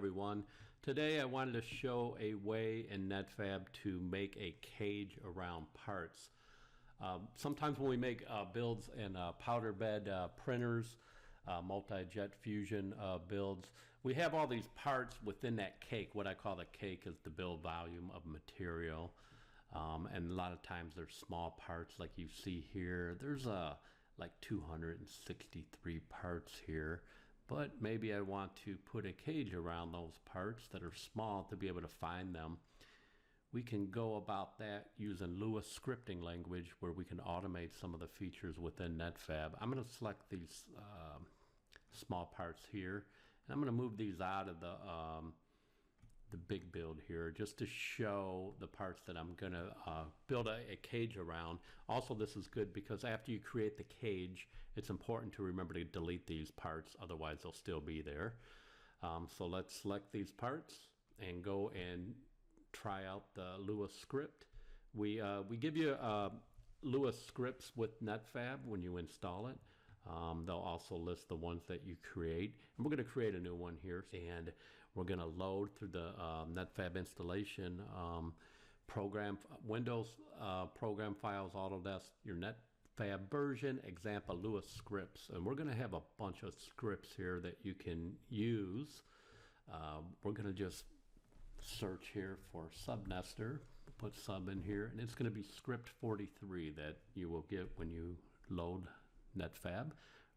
everyone. Today I wanted to show a way in Netfabb to make a cage around parts. Sometimes when we make builds in powder bed printers, multi-jet fusion builds, we have all these parts within that cake. What I call the cake is the build volume of material. And a lot of times there's small parts like you see here. There's like 263 parts here. But maybe I want to put a cage around those parts that are small to be able to find them. We can go about that using Lewis scripting language, where we can automate some of the features within Netfabb. I'm going to select these small parts here, and I'm going to move these out of the big build here just to show the parts that I'm going to build a cage around. Also, this is good because after you create the cage, it's important to remember to delete these parts, otherwise they'll still be there. So let's select these parts and go and try out the Lewis script. We give you Lewis scripts with Netfabb when you install it. They'll also list the ones that you create, and we're going to create a new one here, and we're going to load through the Netfabb installation program, Windows program files, Autodesk, your Netfabb version, example Lewis scripts, and we're going to have a bunch of scripts here that you can use. We're going to just search here for subnester, put sub in here, and it's going to be script 43 that you will get when you load Netfabb.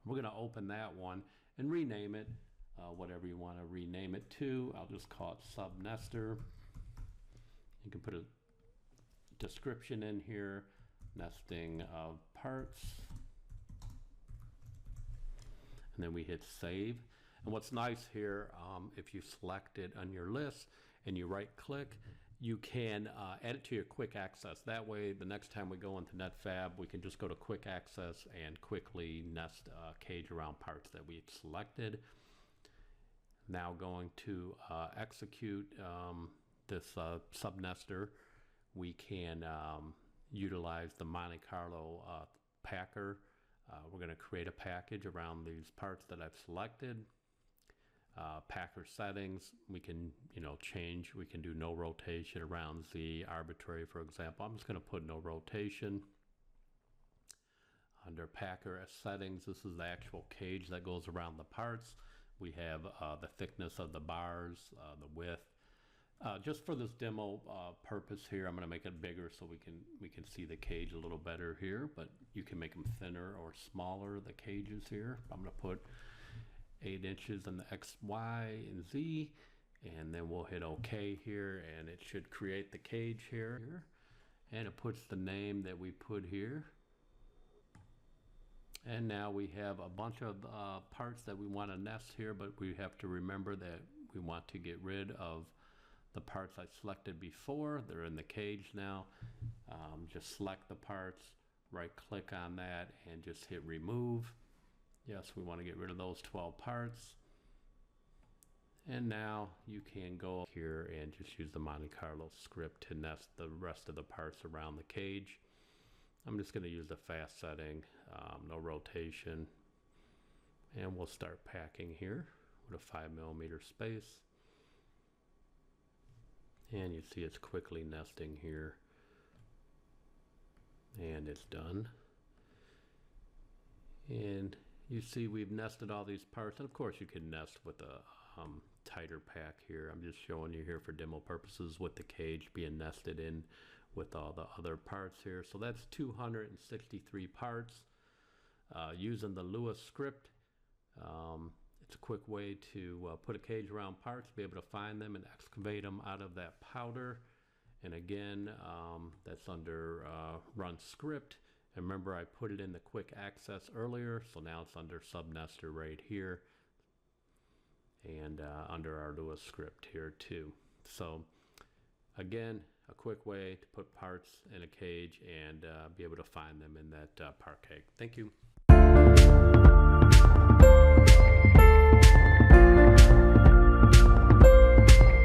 We're going to open that one and rename it whatever you want to rename it to. I'll just call it subnester. You can put a description in here, nesting of parts, and then we hit save. And what's nice here, if you select it on your list and you right click, you can add it to your quick access. That way, the next time we go into Netfabb, we can just go to quick access and quickly nest a cage around parts that we had selected. Now going to execute this subnester, we can utilize the Monte Carlo packer. We're going to create a package around these parts that I've selected. Packer settings, we can change. We can do no rotation around Z, arbitrary, for example. I'm just going to put no rotation. Under packer settings, this is the actual cage that goes around the parts. We have the thickness of the bars, the width. Just for this demo purpose here, I'm going to make it bigger so we can see the cage a little better here, but you can make them thinner or smaller, the cages here. I'm going to put 8 inches in the X, Y, and Z, and then we'll hit OK here, and it should create the cage here, and it puts the name that we put here. And now we have a bunch of parts that we want to nest here, but we have to remember that we want to get rid of the parts I selected before. They're in the cage now. Just select the parts, right click on that, and just hit remove. Yes, we want to get rid of those 12 parts. And now you can go here and just use the Monte Carlo script to nest the rest of the parts around the cage. I'm just going to use the fast setting, no rotation. And we'll start packing here with a 5mm space. And you see it's quickly nesting here. And it's done. And you see we've nested all these parts, and of course you can nest with a tighter pack here. I'm just showing you here for demo purposes with the cage being nested in with all the other parts here. So that's 263 parts using the Lewis script. It's a quick way to put a cage around parts, be able to find them and excavate them out of that powder. And again, that's under run script. And remember, I put it in the quick access earlier, so now it's under subnester right here, and under our Lewis script here too. So again, a quick way to put parts in a cage and be able to find them in that part cake. Thank you.